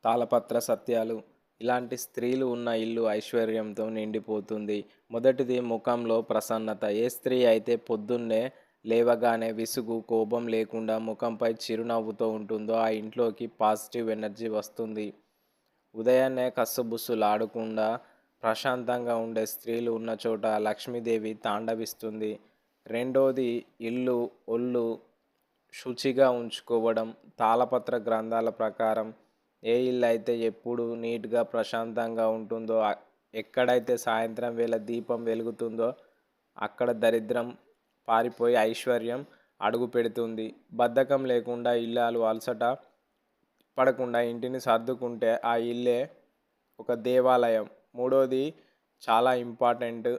తాళపత్ర సత్యాలు. ఇలాంటి స్త్రీలు ఉన్న ఇల్లు ఐశ్వర్యంతో నిండిపోతుంది. మొదటిది ముఖంలో ప్రసన్నత. ఏ స్త్రీ అయితే పొద్దున్నే లేవగానే విసుగు, కోపం లేకుండా ముఖంపై చిరునవ్వుతో ఉంటుందో ఆ ఇంట్లోకి పాజిటివ్ ఎనర్జీ వస్తుంది. ఉదయాన్నే కస్సుబుస్సులాడకుండా ప్రశాంతంగా ఉండే స్త్రీలు ఉన్న చోట లక్ష్మీదేవి తాండవిస్తుంది. రెండోది ఇల్లు, ఒళ్ళు శుచిగా ఉంచుకోవడం. తాళపత్ర గ్రంథాల ప్రకారం ఏ ఇల్లు అయితే ఎప్పుడు నీట్గా ప్రశాంతంగా ఉంటుందో, ఎక్కడైతే సాయంత్రం వేళ దీపం వెలుగుతుందో అక్కడ దరిద్రం పారిపోయి ఐశ్వర్యం అడుగు పెడుతుంది. బద్ధకం లేకుండా ఇల్లాలు అలసట పడకుండా ఇంటిని సర్దుకుంటే ఆ ఇల్లే ఒక దేవాలయం. మూడోది చాలా ఇంపార్టెంట్,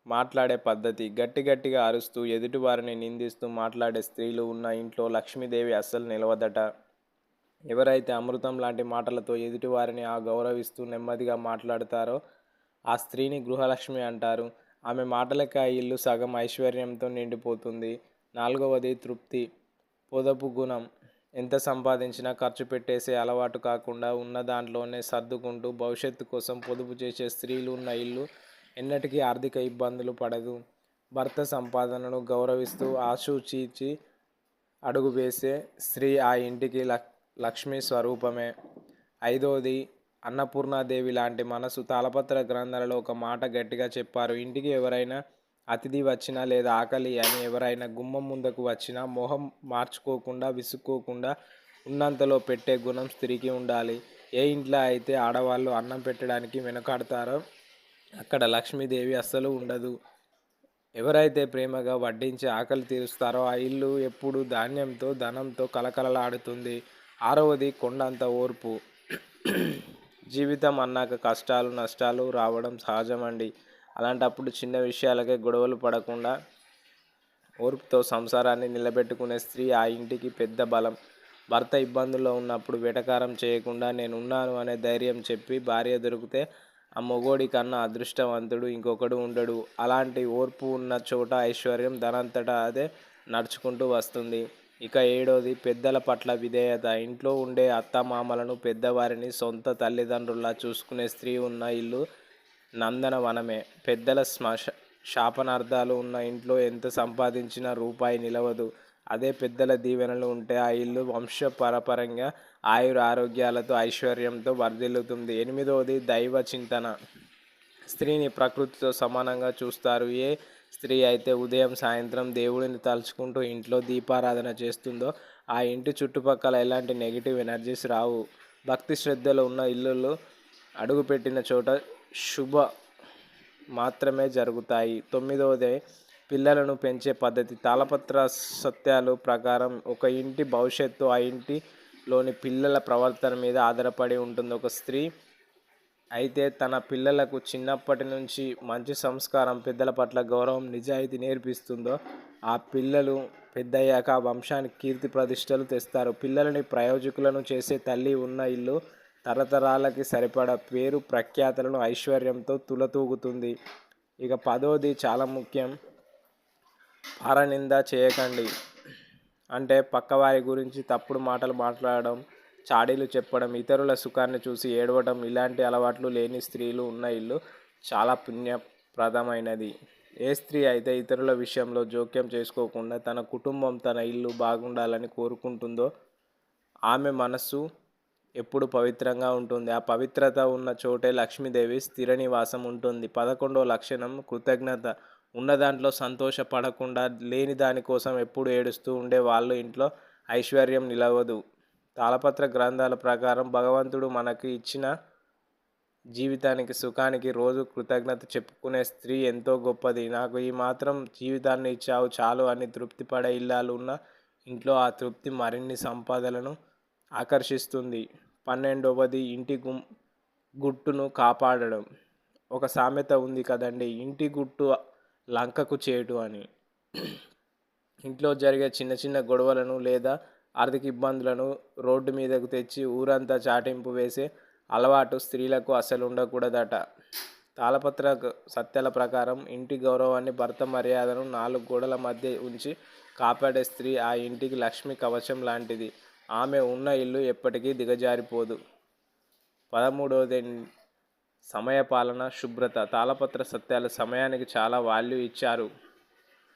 మాట్లాడే పద్ధతి. గట్టి గట్టిగా అరుస్తూ ఎదుటివారిని నిందిస్తూ మాట్లాడే స్త్రీలు ఉన్న ఇంట్లో లక్ష్మీదేవి అస్సలు నిలవదట. ఎవరైతే అమృతం లాంటి మాటలతో ఎదుటివారిని గౌరవిస్తూ నెమ్మదిగా మాట్లాడతారో ఆ స్త్రీని గృహలక్ష్మి అంటారు. ఆమె మాటలకి ఆ ఇల్లు సగం ఐశ్వర్యంతో నిండిపోతుంది. నాలుగవది తృప్తి, పొదుపు గుణం. ఎంత సంపాదించినా ఖర్చు పెట్టేసే అలవాటు కాకుండా ఉన్న దాంట్లోనే సర్దుకుంటూ భవిష్యత్తు కోసం పొదుపు చేసే స్త్రీలు ఉన్న ఇల్లు ఎన్నటికీ ఆర్థిక ఇబ్బందులు పడదు. భర్త సంపాదనను గౌరవిస్తూ ఆశూచిచి అడుగు వేసే స్త్రీ ఆ ఇంటికి లక్ష్మీ స్వరూపమే. ఐదవది అన్నపూర్ణాదేవి లాంటి మనసు. తాళపత్ర గ్రంథాలలో ఒక మాట గట్టిగా చెప్పారు. ఇంటికి ఎవరైనా అతిథి వచ్చినా లేదా ఆకలి అని ఎవరైనా గుమ్మం ముందుకు వచ్చినా మొహం మార్చుకోకుండా విసుక్కోకుండా ఉన్నంతలో పెట్టే గుణం స్త్రీకి ఉండాలి. ఏ ఇంట్లో అయితే ఆడవాళ్ళు అన్నం పెట్టడానికి వెనుకాడతారో అక్కడ లక్ష్మీదేవి అస్సలు ఉండదు. ఎవరైతే ప్రేమగా వడ్డించి ఆకలి తీరుస్తారో ఆ ఇల్లు ఎప్పుడు ధాన్యంతో ధనంతో కలకలలాడుతుంది. ఆరవది కొండంత ఓర్పు. జీవితం అన్నాక కష్టాలు నష్టాలు రావడం సహజమండి. అలాంటప్పుడు చిన్న విషయాలకే గొడవలు పడకుండా ఓర్పుతో సంసారాన్ని నిలబెట్టుకునే స్త్రీ ఆ ఇంటికి పెద్ద బలం. భర్త ఇబ్బందుల్లో ఉన్నప్పుడు వెటకారం చేయకుండా నేనున్నాను అనే ధైర్యం చెప్పి భార్య దొరికితే ఆ మొగోడి కన్నా అదృష్టవంతుడు ఇంకొకడు ఉండడు. అలాంటి ఓర్పు ఉన్న చోట ఐశ్వర్యం దానంతటా అదే నడుచుకుంటూ వస్తుంది. ఇక ఏడోది పెద్దల పట్ల విధేయత. ఇంట్లో ఉండే అత్తమామలను పెద్దవారిని సొంత తల్లిదండ్రుల్లా చూసుకునే స్త్రీ ఉన్న ఇల్లు నందనవనమే. పెద్దల శాపనార్థాలు ఉన్న ఇంట్లో ఎంత సంపాదించినా రూపాయి నిలవదు. అదే పెద్దల దీవెనలు ఉంటే ఆ ఇల్లు వంశపరపరంగా ఆయుర ఆరోగ్యాలతో ఐశ్వర్యంతో వర్ధిల్లుతుంది. ఎనిమిదవది దైవ చింతన. స్త్రీని ప్రకృతితో సమానంగా చూస్తారు. ఏ స్త్రీ అయితే ఉదయం సాయంత్రం దేవుడిని తలుచుకుంటూ ఇంట్లో దీపారాధన చేస్తుందో ఆ ఇంటి చుట్టుపక్కల ఎలాంటి నెగిటివ్ ఎనర్జీస్ రావు. భక్తి శ్రద్ధలు ఉన్న ఇల్లులు అడుగుపెట్టిన చోట శుభ మాత్రమే జరుగుతాయి. తొమ్మిదవది పిల్లలను పెంచే పద్ధతి. తాళపత్ర సత్యాలు ప్రకారం ఒక ఇంటి భవిష్యత్తు ఆ ఇంటిలోని పిల్లల ప్రవర్తన మీద ఆధారపడి ఉంటుంది. ఒక స్త్రీ అయితే తన పిల్లలకు చిన్నప్పటి నుంచి మంచి సంస్కారం, పెద్దల పట్ల గౌరవం, నిజాయితీ నేర్పిస్తుందో ఆ పిల్లలు పెద్దయ్యాక ఆ వంశానికి కీర్తి ప్రతిష్టలు తెస్తారు. పిల్లలని ప్రయోజకులను చేసే తల్లి ఉన్న ఇల్లు తరతరాలకి సరిపడా పేరు ప్రఖ్యాతలను ఐశ్వర్యంతో తులతూగుతుంది. ఇక పదోది చాలా ముఖ్యం, పరనింద చేయకండి. అంటే పక్కవారి గురించి తప్పుడు మాటలు మాట్లాడడం, చాడీలు చెప్పడం, ఇతరుల సుఖాన్ని చూసి ఏడవడం ఇలాంటి అలవాట్లు లేని స్త్రీలు ఉన్న ఇల్లు చాలా పుణ్యప్రదమైనది. ఏ స్త్రీ అయితే ఇతరుల విషయంలో జోక్యం చేసుకోకుండా తన కుటుంబం తన ఇల్లు బాగుండాలని కోరుకుంటుందో ఆమె మనస్సు ఎప్పుడు పవిత్రంగా ఉంటుంది. ఆ పవిత్రత ఉన్న చోటే లక్ష్మీదేవి స్థిర నివాసం ఉంటుంది. 11వ లక్షణం కృతజ్ఞత. ఉన్న దాంట్లో సంతోషపడకుండా లేని దానికోసం ఎప్పుడు ఏడుస్తూ ఉండే వాళ్ళు ఇంట్లో ఐశ్వర్యం నిలవదు. తాళపత్ర గ్రంథాల ప్రకారం భగవంతుడు మనకి ఇచ్చిన జీవితానికి సుఖానికి రోజు కృతజ్ఞత చెప్పుకునే స్త్రీ ఎంతో గొప్పది. నాకు ఈ మాత్రం జీవితాన్ని ఇచ్చావు చాలు అని తృప్తి పడే ఇల్లాలు ఉన్న ఇంట్లో ఆ తృప్తి మరిన్ని సంపదలను ఆకర్షిస్తుంది. 12వది ఇంటి గుట్టును కాపాడడం. ఒక సామెత ఉంది కదండి, ఇంటి గుట్టు లంకకు చేటు అని. ఇంట్లో జరిగే చిన్న చిన్న గొడవలను లేదా ఆర్థిక ఇబ్బందులను రోడ్డు మీదకు తెచ్చి ఊరంతా చాటింపు వేసే అలవాటు స్త్రీలకు అసలు ఉండకూడదట. తాళపత్ర సత్యాల ప్రకారం ఇంటి గౌరవాన్ని, భర్త మర్యాదను 4 గోడల మధ్య ఉంచి కాపాడే స్త్రీ ఆ ఇంటికి లక్ష్మి కవచం లాంటిది. ఆమె ఉన్న ఇల్లు ఎప్పటికీ దిగజారిపోదు. 13వది సమయపాలన, శుభ్రత. తాళపత్ర సత్యాలు సమయానికి చాలా వాల్యూ ఇచ్చారు.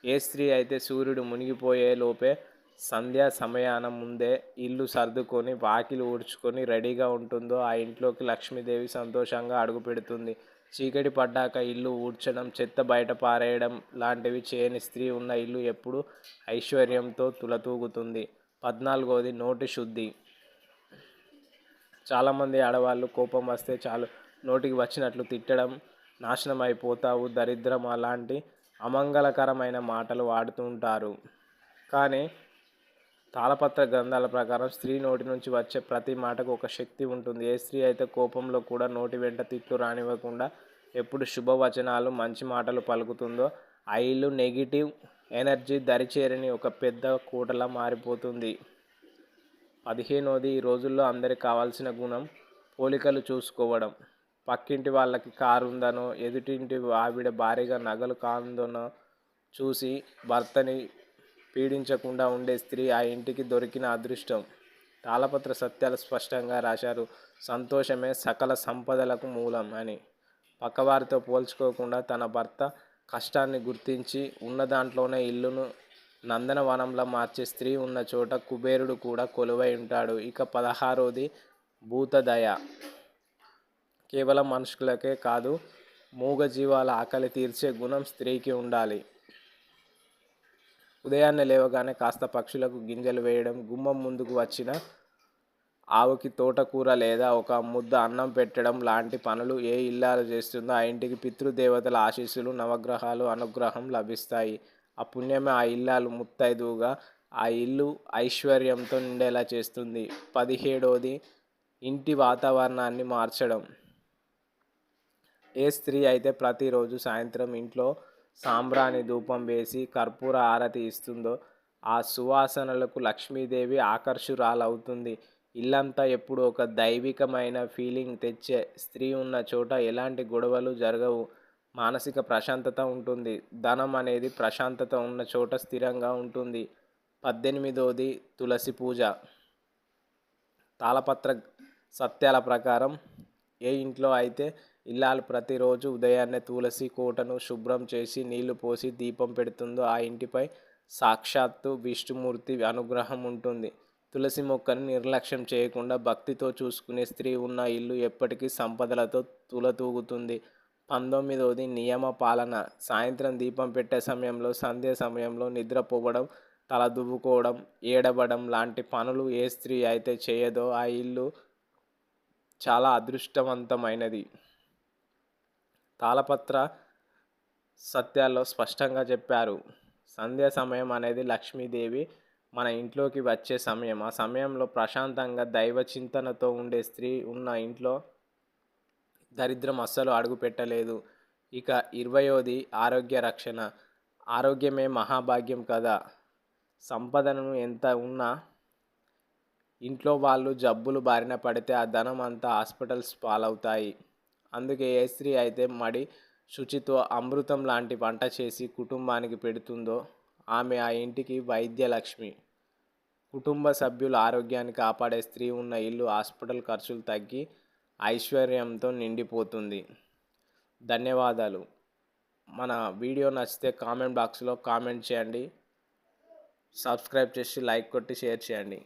ఏ స్త్రీ అయితే సూర్యుడు మునిగిపోయే లోపే సంధ్యా సమయాన ముందే ఇల్లు సర్దుకొని వాకిలి ఊడ్చుకొని రెడీగా ఉంటుందో ఆ ఇంట్లోకి లక్ష్మీదేవి సంతోషంగా అడుగుపెడుతుంది. చీకటి పడ్డాక ఇల్లు ఊడ్చడం, చెత్త బయట పారేయడం లాంటివి చేయని స్త్రీ ఉన్న ఇల్లు ఎప్పుడూ ఐశ్వర్యంతో తులతూగుతుంది. 14వది నోటి శుద్ధి. చాలామంది ఆడవాళ్ళు కోపం వస్తే చాలు నోటికి వచ్చినట్లు తిట్టడం, నాశనం అయిపోతావు, దరిద్రం అలాంటి అమంగళకరమైన మాటలు వాడుతూ ఉంటారు. కానీ తాళపత్ర గ్రంథాల ప్రకారం స్త్రీ నోటి నుంచి వచ్చే ప్రతి మాటకు ఒక శక్తి ఉంటుంది. ఏ స్త్రీ అయితే కోపంలో కూడా నోటి వెంట తిట్లు రానివ్వకుండా ఎప్పుడు శుభవచనాలు, మంచి మాటలు పలుకుతుందో ఆ ఇల్లు నెగిటివ్ ఎనర్జీ దరిచేరని ఒక పెద్ద కోటలా మారిపోతుంది. 15వది ఈ రోజుల్లో అందరికి కావాల్సిన గుణం పోలికలు చూసుకోవడం. పక్కింటి వాళ్ళకి కారు ఉందనో, ఎదుటింటి ఆవిడ భారీగా నగలు కాందనో చూసి భర్తని పీడించకుండా ఉండే స్త్రీ ఆ ఇంటికి దొరికిన అదృష్టం. తాళపత్ర సత్యాలు స్పష్టంగా రాశారు. సంతోషమే సకల సంపదలకు మూలం అని. పక్కవారితో పోల్చుకోకుండా తన భర్త కష్టాన్ని గుర్తించి ఉన్న దాంట్లోనే ఇల్లును నందనవనంలా మార్చే స్త్రీ ఉన్న చోట కుబేరుడు కూడా కొలువై ఉంటాడు. ఇక 16వది భూతదయ. కేవలం మనుషులకే కాదు, మూగజీవాల ఆకలి తీర్చే గుణం స్త్రీకి ఉండాలి. ఉదయాన్నే లేవగానే కాస్త పక్షులకు గింజలు వేయడం, గుమ్మం ముందుకు వచ్చిన ఆవుకి తోటకూర లేదా ఒక ముద్ద అన్నం పెట్టడం లాంటి పనులు ఏ ఇల్లాలు చేస్తుందో ఆ ఇంటికి పితృదేవతల ఆశీస్సులు, నవగ్రహాలు అనుగ్రహం లభిస్తాయి. ఆ పుణ్యమే ఆ ఇల్లాలు ముత్తైదువుగా ఆ ఇల్లు ఐశ్వర్యంతో నిండేలా చేస్తుంది. 17వది ఇంటి వాతావరణాన్ని మార్చడం. ఏ స్త్రీ అయితే ప్రతిరోజు సాయంత్రం ఇంట్లో సాంబ్రాణి ధూపం వేసి కర్పూర హారతి ఇస్తుందో ఆ సువాసనలకు లక్ష్మీదేవి ఆకర్షురాలవుతుంది. ఇల్లంతా ఎప్పుడు ఒక దైవికమైన ఫీలింగ్ తెచ్చే స్త్రీ ఉన్న చోట ఎలాంటి గొడవలు జరగవు, మానసిక ప్రశాంతత ఉంటుంది. ధనం అనేది ప్రశాంతత ఉన్న చోట స్థిరంగా ఉంటుంది. 18వది తులసి పూజ. తాళపత్ర సత్యాల ప్రకారం ఏ ఇంట్లో అయితే ఇల్లాలు ప్రతిరోజు ఉదయాన్నే తులసి కోటను శుభ్రం చేసి నీళ్లు పోసి దీపం పెడుతుందో ఆ ఇంటిపై సాక్షాత్తు విష్ణుమూర్తి అనుగ్రహం ఉంటుంది. తులసి మొక్కను నిర్లక్ష్యం చేయకుండా భక్తితో చూసుకునే స్త్రీ ఉన్న ఇల్లు ఎప్పటికీ సంపదలతో తులతూగుతుంది. 19వది నియమ పాలన. సాయంత్రం దీపం పెట్టే సమయంలో, సంధ్య సమయంలో నిద్రపోవడం, తల దువ్వుకోవడం, ఏడవడం లాంటి పనులు ఏ స్త్రీ అయితే చేయదో ఆ ఇల్లు చాలా అదృష్టవంతమైనది. తాళపత్ర సత్యాల్లో స్పష్టంగా చెప్పారు. సంధ్యా సమయం అనేది లక్ష్మీదేవి మన ఇంట్లోకి వచ్చే సమయం. ఆ సమయంలో ప్రశాంతంగా దైవ చింతనతో ఉండే స్త్రీ ఉన్న ఇంట్లో దరిద్రం అస్సలు అడుగు పెట్టలేదు. ఇక 20వది ఆరోగ్య రక్షణ. ఆరోగ్యమే మహాభాగ్యం కదా. సంపదను ఎంత ఉన్నా ఇంట్లో వాళ్ళు జబ్బులు బారిన పడితే ఆ ధనం అంతా హాస్పిటల్స్ పాలవుతాయి. అందుకే ఏ స్త్రీ అయితే మడి శుచితో అమృతం లాంటి వంట చేసి కుటుంబానికి పెడుతుందో ఆమె ఆ ఇంటికి వైద్యలక్ష్మి. కుటుంబ సభ్యుల ఆరోగ్యాన్ని కాపాడే స్త్రీ ఉన్న ఇల్లు హాస్పిటల్ ఖర్చులు తగ్గి ఐశ్వర్యంతో నిండిపోతుంది. ధన్యవాదాలు. మన వీడియో నచ్చితే కామెంట్ బాక్స్లో కామెంట్ చేయండి. సబ్స్క్రైబ్ చేసి లైక్ కొట్టి షేర్ చేయండి.